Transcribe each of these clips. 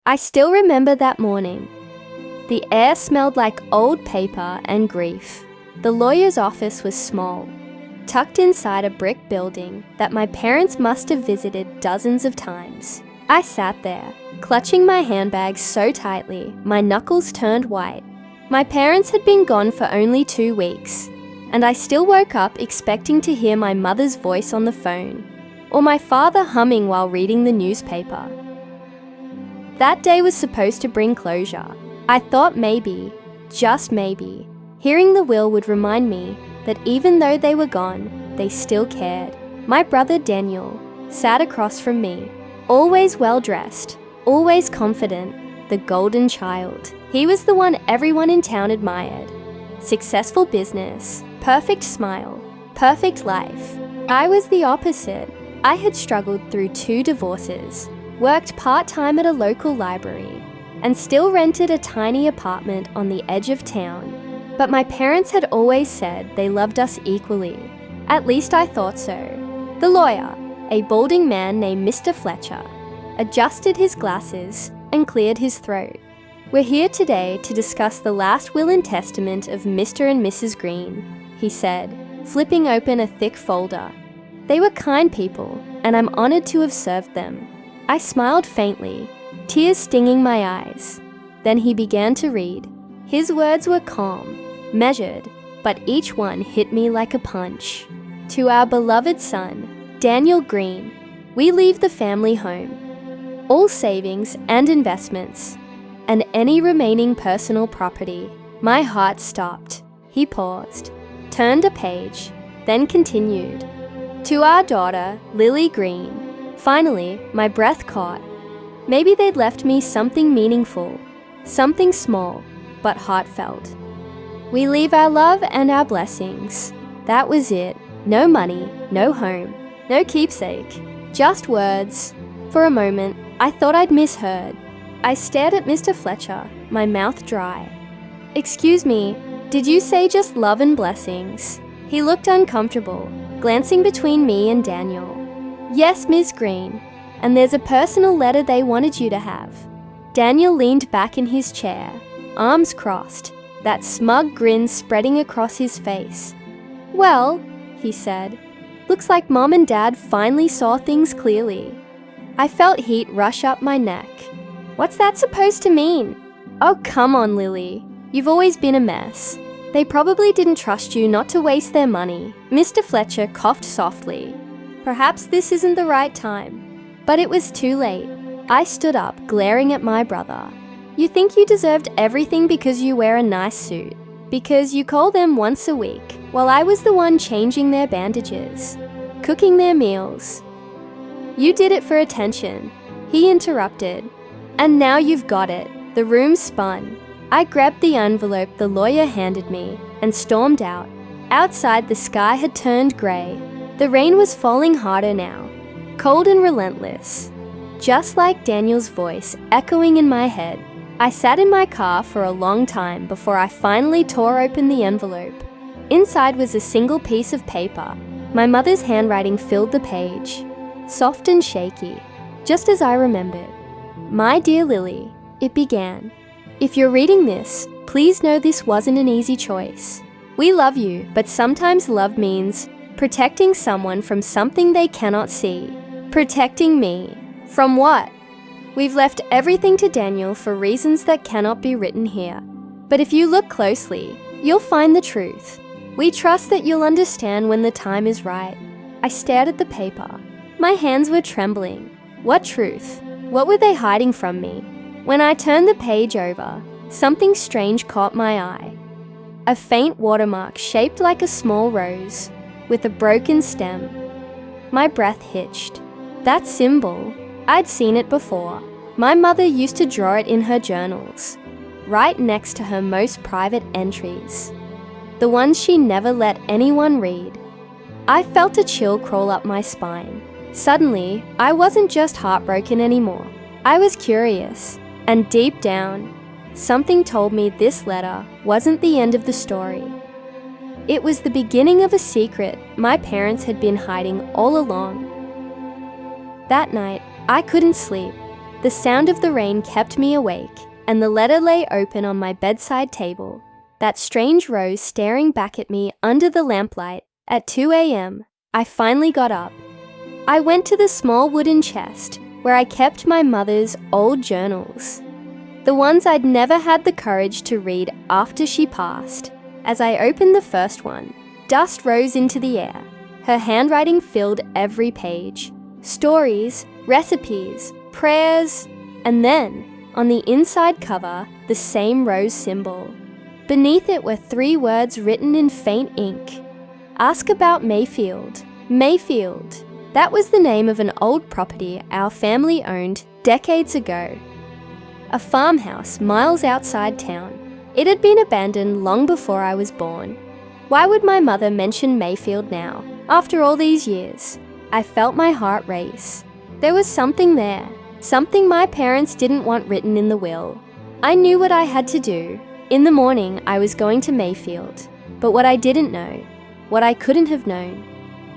I still remember that morning. The air smelled like old paper and grief. The lawyer's office was small, tucked inside a brick building that my parents must have visited dozens of times. I sat there, clutching my handbag so tightly my knuckles turned white. My parents had been gone for only 2 weeks, and I still woke up expecting to hear my mother's voice on the phone, or my father humming while reading the newspaper. That day was supposed to bring closure. I thought maybe, just maybe, hearing the will would remind me that even though they were gone, they still cared. My brother Daniel sat across from me, always well-dressed, always confident, the golden child. He was the one everyone in town admired. Successful business, perfect smile, perfect life. I was the opposite. I had struggled through 2 divorces, worked part-time at a local library, and still rented a tiny apartment on the edge of town. But my parents had always said they loved us equally. At least I thought so. The lawyer, a balding man named Mr. Fletcher, adjusted his glasses and cleared his throat. We're here today to discuss the last will and testament of Mr. and Mrs. Green, he said, flipping open a thick folder. They were kind people, and I'm honored to have served them. I smiled faintly, tears stinging my eyes. Then he began to read. His words were calm, measured, but each one hit me like a punch. To our beloved son, Daniel Green, we leave the family home, all savings and investments, and any remaining personal property. My heart stopped. He paused, turned a page, then continued. To our daughter, Lily Green. Finally, my breath caught. Maybe they'd left me something meaningful, something small, but heartfelt. We leave our love and our blessings. That was it. No money, no home, no keepsake, just words. For a moment, I thought I'd misheard. I stared at Mr. Fletcher, my mouth dry. Excuse me, did you say just love and blessings? He looked uncomfortable, glancing between me and Daniel. Yes, Ms. Green, and there's a personal letter they wanted you to have. Daniel leaned back in his chair, arms crossed, that smug grin spreading across his face. Well, he said, looks like Mom and Dad finally saw things clearly. I felt heat rush up my neck. What's that supposed to mean? Oh, come on, Lily. You've always been a mess. They probably didn't trust you not to waste their money. Mr. Fletcher coughed softly. Perhaps this isn't the right time. But it was too late. I stood up, glaring at my brother. You think you deserved everything because you wear a nice suit, because you call them once a week, while I was the one changing their bandages, cooking their meals. You did it for attention, he interrupted. And now you've got it. The room spun. I grabbed the envelope the lawyer handed me and stormed out. Outside, the sky had turned grey. The rain was falling harder now, cold and relentless. Just like Daniel's voice echoing in my head, I sat in my car for a long time before I finally tore open the envelope. Inside was a single piece of paper. My mother's handwriting filled the page, soft and shaky, just as I remembered. My dear Lily, it began. If you're reading this, please know this wasn't an easy choice. We love you, but sometimes love means protecting someone from something they cannot see. Protecting me. From what? We've left everything to Daniel for reasons that cannot be written here. But if you look closely, you'll find the truth. We trust that you'll understand when the time is right. I stared at the paper. My hands were trembling. What truth? What were they hiding from me? When I turned the page over, something strange caught my eye. A faint watermark shaped like a small rose, with a broken stem. My breath hitched. That symbol, I'd seen it before. My mother used to draw it in her journals, right next to her most private entries, the ones she never let anyone read. I felt a chill crawl up my spine. Suddenly, I wasn't just heartbroken anymore. I was curious, and deep down, something told me this letter wasn't the end of the story. It was the beginning of a secret my parents had been hiding all along. That night, I couldn't sleep. The sound of the rain kept me awake, and the letter lay open on my bedside table, that strange rose staring back at me under the lamplight. At 2 a.m., I finally got up. I went to the small wooden chest where I kept my mother's old journals, the ones I'd never had the courage to read after she passed. As I opened the first one, dust rose into the air. Her handwriting filled every page. Stories, recipes, prayers, and then, on the inside cover, the same rose symbol. Beneath it were 3 words written in faint ink. Ask about Mayfield. Mayfield. That was the name of an old property our family owned decades ago. A farmhouse miles outside town. It had been abandoned long before I was born. Why would my mother mention Mayfield now, after all these years? I felt my heart race. There was something there, something my parents didn't want written in the will. I knew what I had to do. In the morning, I was going to Mayfield. But what I didn't know, what I couldn't have known,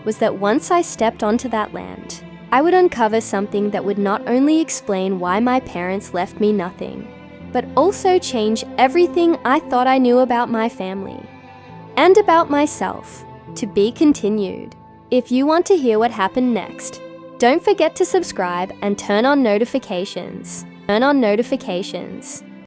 was that once I stepped onto that land, I would uncover something that would not only explain why my parents left me nothing, but also change everything I thought I knew about my family and about myself. To be continued. If you want to hear what happened next, don't forget to subscribe and turn on notifications. Turn on notifications.